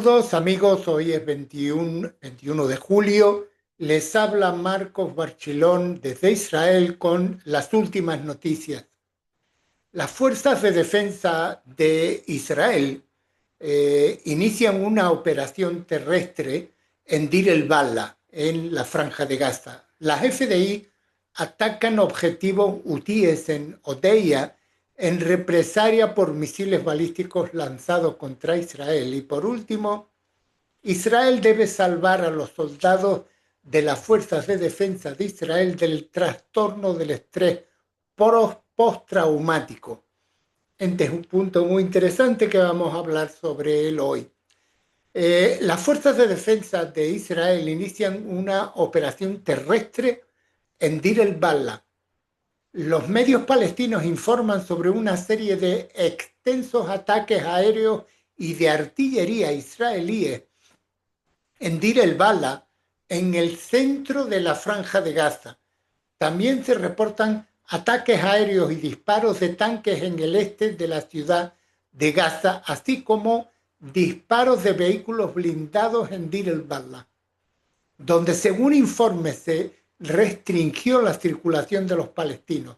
Saludos amigos, hoy es 21 de julio. Les habla Marcos Barchilón desde Israel con las últimas noticias. Las fuerzas de defensa de Israel inician una operación terrestre en Dir el-Bala, en la Franja de Gaza. Las FDI atacan objetivos hutíes en Odeya en represalia por misiles balísticos lanzados contra Israel. Y por último, Israel debe salvar a los soldados de las fuerzas de defensa de Israel del trastorno del estrés postraumático. Este es un punto muy interesante que vamos a hablar sobre él hoy. Las fuerzas de defensa de Israel inician una operación terrestre en Dir el-Bala. Los medios palestinos informan sobre una serie de extensos ataques aéreos y de artillería israelíes en Dir el-Bala, en el centro de la Franja de Gaza. También se reportan ataques aéreos y disparos de tanques en el este de la ciudad de Gaza, así como disparos de vehículos blindados en Dir el-Bala, donde según informes se restringió la circulación de los palestinos.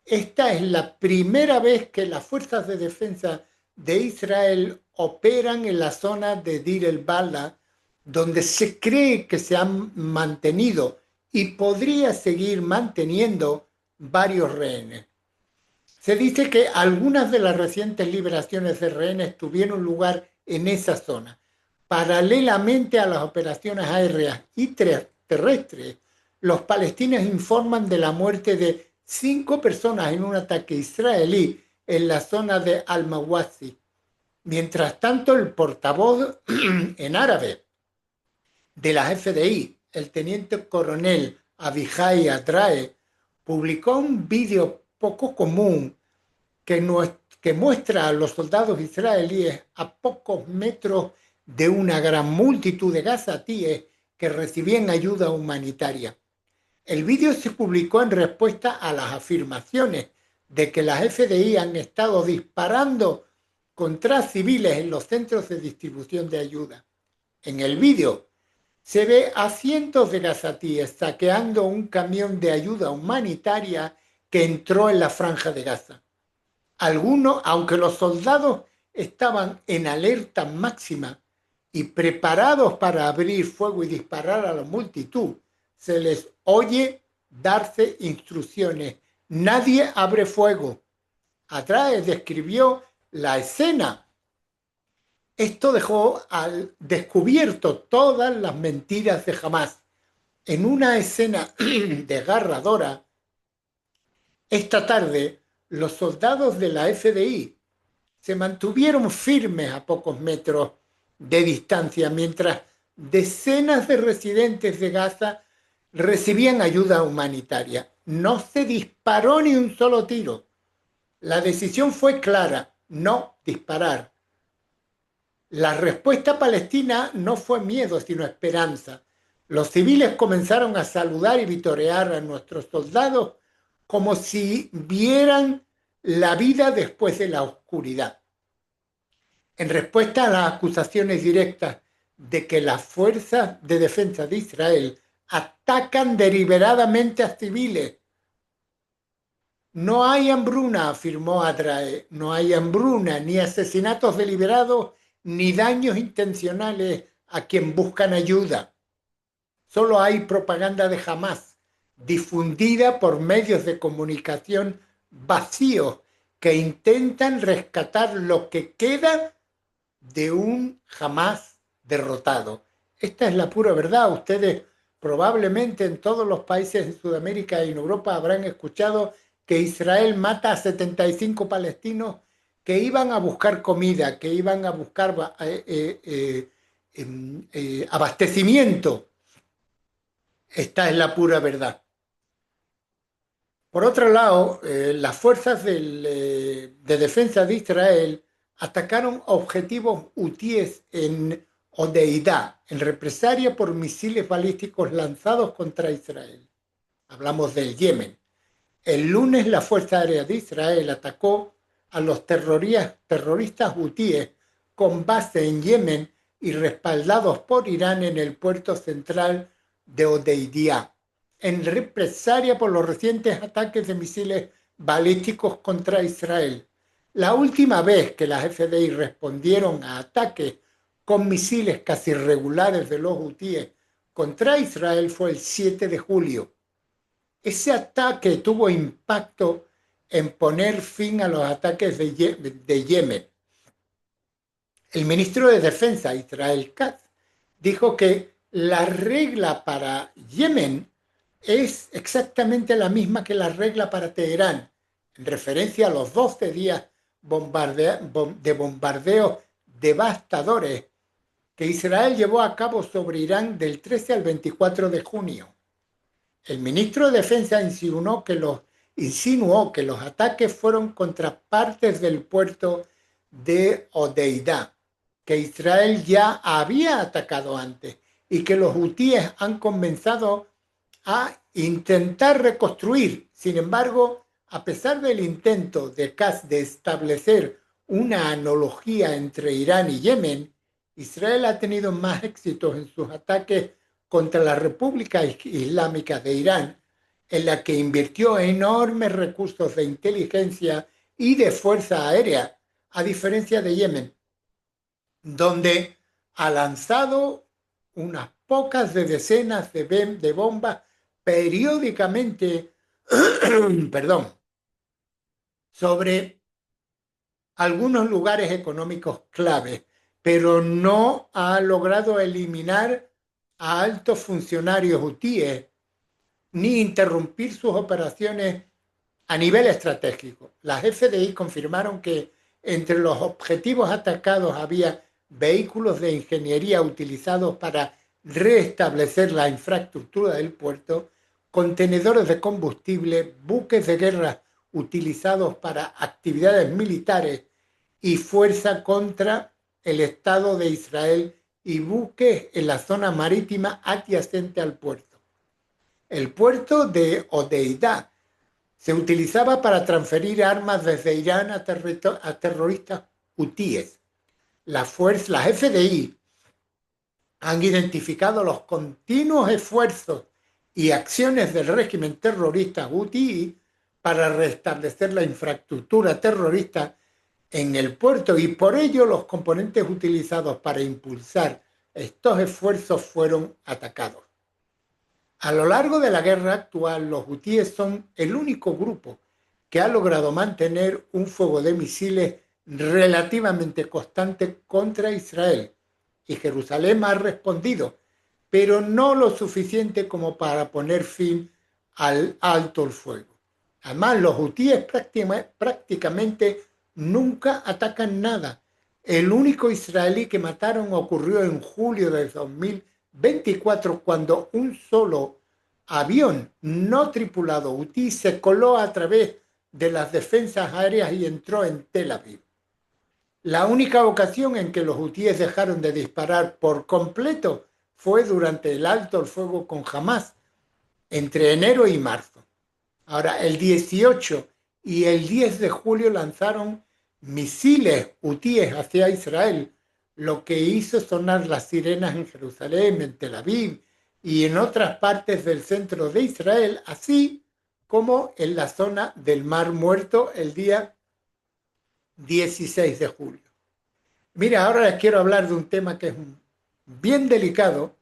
Esta es la primera vez que las fuerzas de defensa de Israel operan en la zona de Dir el-Bala, donde se cree que se han mantenido y podría seguir manteniendo varios rehenes. Se dice que algunas de las recientes liberaciones de rehenes tuvieron lugar en esa zona. Paralelamente a las operaciones aéreas y terrestres, los palestinos informan de la muerte de 5 personas en un ataque israelí en la zona de Al-Mawasi. Mientras tanto, el portavoz en árabe de la FDI, el teniente coronel Abihai Adrae, publicó un vídeo poco común que muestra a los soldados israelíes a pocos metros de una gran multitud de gazatíes que recibían ayuda humanitaria. El vídeo se publicó en respuesta a las afirmaciones de que las FDI han estado disparando contra civiles en los centros de distribución de ayuda. En el vídeo se ve a cientos de gazatíes saqueando un camión de ayuda humanitaria que entró en la Franja de Gaza. Algunos, aunque los soldados estaban en alerta máxima y preparados para abrir fuego y disparar a la multitud, se les oye darse instrucciones. Nadie abre fuego. Atrás describió la escena. Esto dejó al descubierto todas las mentiras de Hamás. En una escena desgarradora, esta tarde, los soldados de la FDI se mantuvieron firmes a pocos metros de distancia mientras decenas de residentes de Gaza recibían ayuda humanitaria. No se disparó ni un solo tiro. La decisión fue clara: no disparar. La respuesta palestina no fue miedo, sino esperanza. Los civiles comenzaron a saludar y vitorear a nuestros soldados como si vieran la vida después de la oscuridad. En respuesta a las acusaciones directas de que las fuerzas de defensa de Israel atacan deliberadamente a civiles, no hay hambruna, afirmó Adrae, no hay hambruna, ni asesinatos deliberados, ni daños intencionales a quien buscan ayuda. Solo hay propaganda de Hamás, difundida por medios de comunicación vacíos que intentan rescatar lo que queda de un Hamás derrotado. Esta es la pura verdad. Ustedes probablemente en todos los países de Sudamérica y en Europa habrán escuchado que Israel mata a 75 palestinos que iban a buscar comida, que iban a buscar abastecimiento. Esta es la pura verdad. Por otro lado, las fuerzas de defensa de Israel atacaron objetivos hutíes en Hodeida, en represalia por misiles balísticos lanzados contra Israel. Hablamos del Yemen. El lunes la Fuerza Aérea de Israel atacó a los terroristas hutíes con base en Yemen y respaldados por Irán en el puerto central de Hodeidia, en represalia por los recientes ataques de misiles balísticos contra Israel. La última vez que las FDI respondieron a ataques con misiles casi regulares de los hutíes contra Israel fue el 7 de julio. Ese ataque tuvo impacto en poner fin a los ataques de Yemen. El ministro de Defensa, Israel Katz, dijo que la regla para Yemen es exactamente la misma que la regla para Teherán, en referencia a los 12 días de bombardeos devastadores que Israel llevó a cabo sobre Irán del 13 al 24 de junio. El ministro de Defensa insinuó que los ataques fueron contra partes del puerto de Hodeidah, que Israel ya había atacado antes y que los hutíes han comenzado a intentar reconstruir. Sin embargo, a pesar del intento de Katz de establecer una analogía entre Irán y Yemen, Israel ha tenido más éxitos en sus ataques contra la República Islámica de Irán, en la que invirtió enormes recursos de inteligencia y de fuerza aérea, a diferencia de Yemen, donde ha lanzado unas pocas de decenas de bombas periódicamente perdón, sobre algunos lugares económicos claves, pero no ha logrado eliminar a altos funcionarios hutíes ni interrumpir sus operaciones a nivel estratégico. Las FDI confirmaron que entre los objetivos atacados había vehículos de ingeniería utilizados para restablecer la infraestructura del puerto, contenedores de combustible, buques de guerra utilizados para actividades militares y fuerza contra el Estado de Israel y buques en la zona marítima adyacente al puerto. El puerto de Hodeidah se utilizaba para transferir armas desde Irán a terroristas hutíes. Las FDI han identificado los continuos esfuerzos y acciones del régimen terrorista hutí para restablecer la infraestructura terrorista en el puerto y por ello los componentes utilizados para impulsar estos esfuerzos fueron atacados. A lo largo de la guerra actual, los hutíes son el único grupo que ha logrado mantener un fuego de misiles relativamente constante contra Israel, y Jerusalén ha respondido, pero no lo suficiente como para poner fin al alto el fuego. Además, los hutíes prácticamente nunca atacan nada. El único israelí que mataron ocurrió en julio de 2024, cuando un solo avión no tripulado hutí se coló a través de las defensas aéreas y entró en Tel Aviv. La única ocasión en que los hutíes dejaron de disparar por completo fue durante el alto el fuego con Hamás, entre enero y marzo. Ahora, el 18 y el 10 de julio lanzaron misiles hutíes hacia Israel, lo que hizo sonar las sirenas en Jerusalén, en Tel Aviv y en otras partes del centro de Israel, así como en la zona del Mar Muerto el día 16 de julio. Mira, ahora les quiero hablar de un tema que es bien delicado,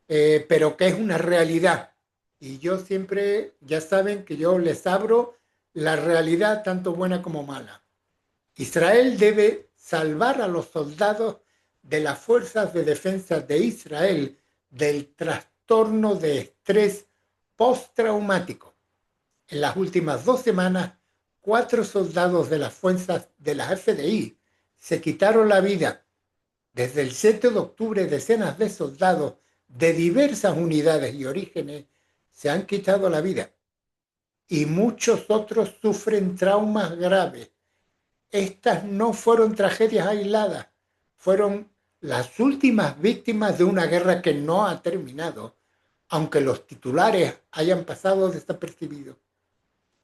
pero que es una realidad. Y yo siempre, ya saben que yo les abro la realidad tanto buena como mala. Israel debe salvar a los soldados de las fuerzas de defensa de Israel del trastorno de estrés postraumático. En las últimas 2 semanas, 4 soldados de las fuerzas de la FDI se quitaron la vida. Desde el 7 de octubre, decenas de soldados de diversas unidades y orígenes se han quitado la vida y muchos otros sufren traumas graves. Estas no fueron tragedias aisladas, fueron las últimas víctimas de una guerra que no ha terminado, aunque los titulares hayan pasado desapercibidos.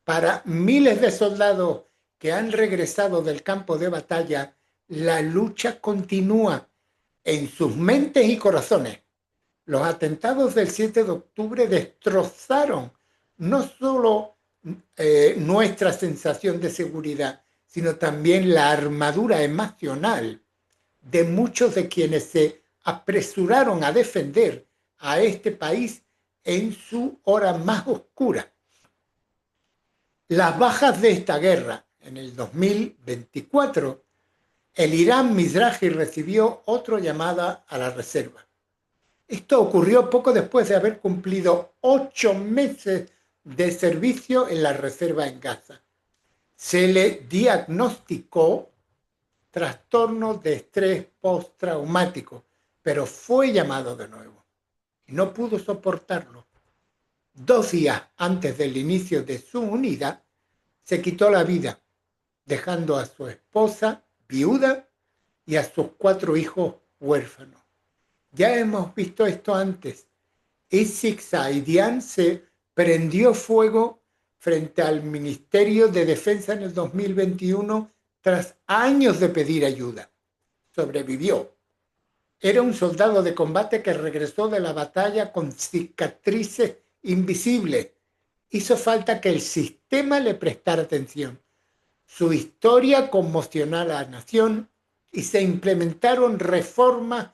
Para miles de soldados que han regresado del campo de batalla, la lucha continúa en sus mentes y corazones. Los atentados del 7 de octubre destrozaron no solo nuestra sensación de seguridad, sino también la armadura emocional de muchos de quienes se apresuraron a defender a este país en su hora más oscura. Las bajas de esta guerra en el 2024, el Irán Mizrahi recibió otra llamada a la reserva. Esto ocurrió poco después de haber cumplido 8 meses de servicio en la reserva en Gaza. Se le diagnosticó trastorno de estrés postraumático, pero fue llamado de nuevo y no pudo soportarlo. 2 días antes del inicio de su unidad, se quitó la vida, dejando a su esposa viuda y a sus 4 hijos huérfanos. Ya hemos visto esto antes. Isaac Saidian se prendió fuego frente al Ministerio de Defensa en el 2021 tras años de pedir ayuda. Sobrevivió. Era un soldado de combate que regresó de la batalla con cicatrices invisibles. Hizo falta que el sistema le prestara atención. Su historia conmocionó a la nación y se implementaron reformas,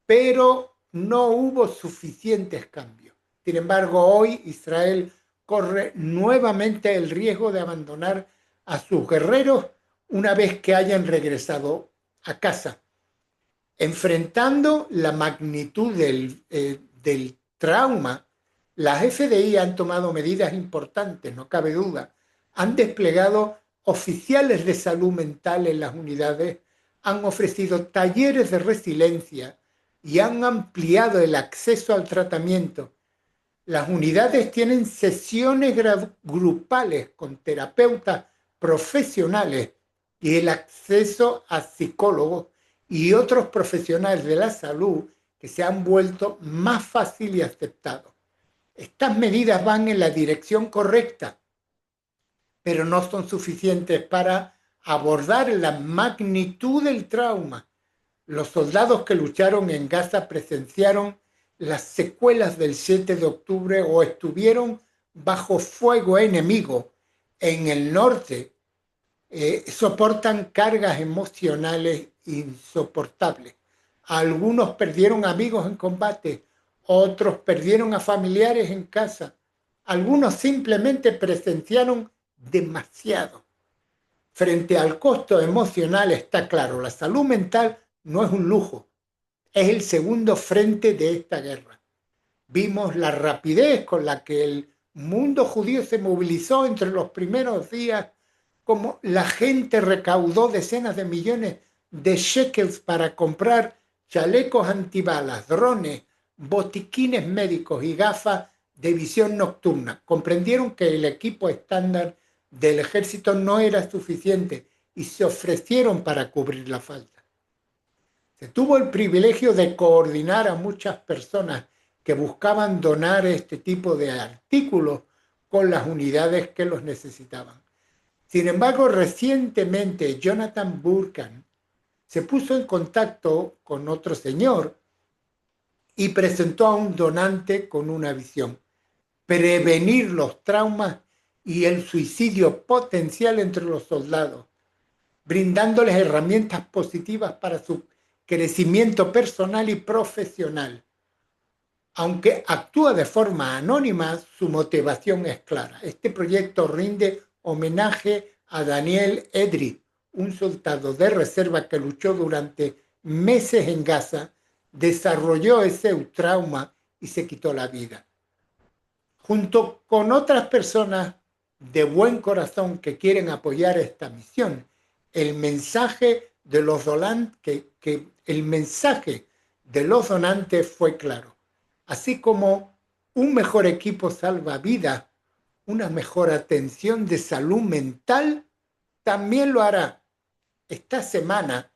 pero no hubo suficientes cambios. Sin embargo, hoy Israel corre nuevamente el riesgo de abandonar a sus guerreros una vez que hayan regresado a casa, enfrentando la magnitud del trauma. Las FDI han tomado medidas importantes, no cabe duda. Han desplegado oficiales de salud mental en las unidades, han ofrecido talleres de resiliencia y han ampliado el acceso al tratamiento. Las unidades tienen sesiones grupales con terapeutas profesionales y el acceso a psicólogos y otros profesionales de la salud que se han vuelto más fácil y aceptados. Estas medidas van en la dirección correcta, pero no son suficientes para abordar la magnitud del trauma. Los soldados que lucharon en Gaza presenciaron las secuelas del 7 de octubre o estuvieron bajo fuego enemigo en el norte. Soportan cargas emocionales insoportables. Algunos perdieron amigos en combate, otros perdieron a familiares en casa. Algunos simplemente presenciaron demasiado. Frente al costo emocional está claro, la salud mental no es un lujo, es el segundo frente de esta guerra. Vimos la rapidez con la que el mundo judío se movilizó entre los primeros días, como la gente recaudó decenas de millones de shekels para comprar chalecos antibalas, drones, botiquines médicos y gafas de visión nocturna. Comprendieron que el equipo estándar del ejército no era suficiente y se ofrecieron para cubrir la falta. Se tuvo el privilegio de coordinar a muchas personas que buscaban donar este tipo de artículos con las unidades que los necesitaban. Sin embargo, recientemente Jonathan Burkan se puso en contacto con otro señor y presentó a un donante con una visión: prevenir los traumas y el suicidio potencial entre los soldados, brindándoles herramientas positivas para su crecimiento personal y profesional. Aunque actúa de forma anónima, su motivación es clara. Este proyecto rinde homenaje a Daniel Edry, un soldado de reserva que luchó durante meses en Gaza, desarrolló ese trauma y se quitó la vida. Junto con otras personas de buen corazón que quieren apoyar esta misión, el mensaje de los donantes fue claro. Así como un mejor equipo salva vidas, una mejor atención de salud mental también lo hará. Esta semana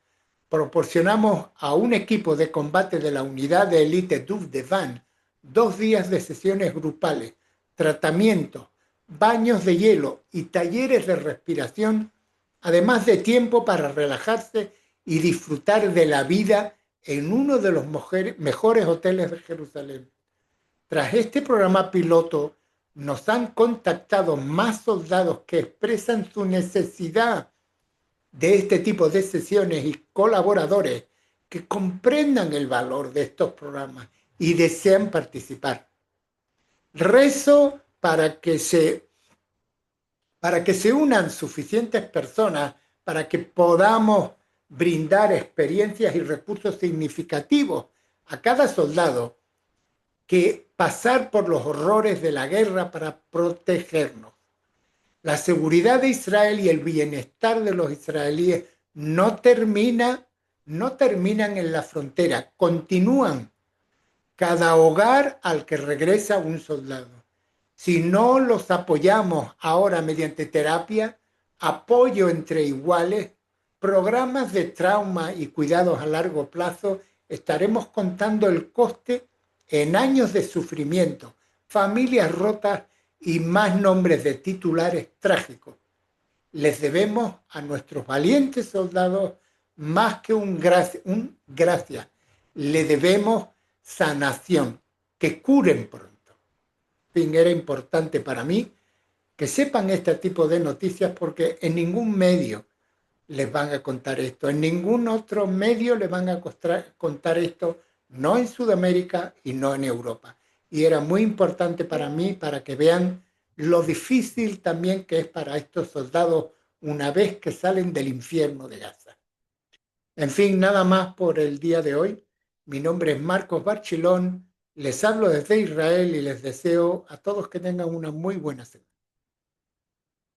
proporcionamos a un equipo de combate de la unidad de élite Duvdevan 2 días de sesiones grupales, tratamientos, baños de hielo y talleres de respiración, además de tiempo para relajarse y disfrutar de la vida en uno de los mejores hoteles de Jerusalén. Tras este programa piloto, nos han contactado más soldados que expresan su necesidad de este tipo de sesiones y colaboradores que comprendan el valor de estos programas y desean participar. Rezo para que se unan suficientes personas para que podamos brindar experiencias y recursos significativos a cada soldado que pasar por los horrores de la guerra para protegernos. La seguridad de Israel y el bienestar de los israelíes no terminan en la frontera, continúan cada hogar al que regresa un soldado. Si no los apoyamos ahora mediante terapia, apoyo entre iguales, programas de trauma y cuidados a largo plazo, estaremos contando el coste en años de sufrimiento, familias rotas y más nombres de titulares trágicos. Les debemos a nuestros valientes soldados más que un gracias. Le debemos sanación, que curen pronto. En fin, era importante para mí que sepan este tipo de noticias porque en ningún medio les van a contar esto, en ningún otro medio les van a contar esto, no en Sudamérica y no en Europa. Y era muy importante para mí, para que vean lo difícil también que es para estos soldados una vez que salen del infierno de Gaza. En fin, nada más por el día de hoy. Mi nombre es Marcos Barchilón, les hablo desde Israel y les deseo a todos que tengan una muy buena semana.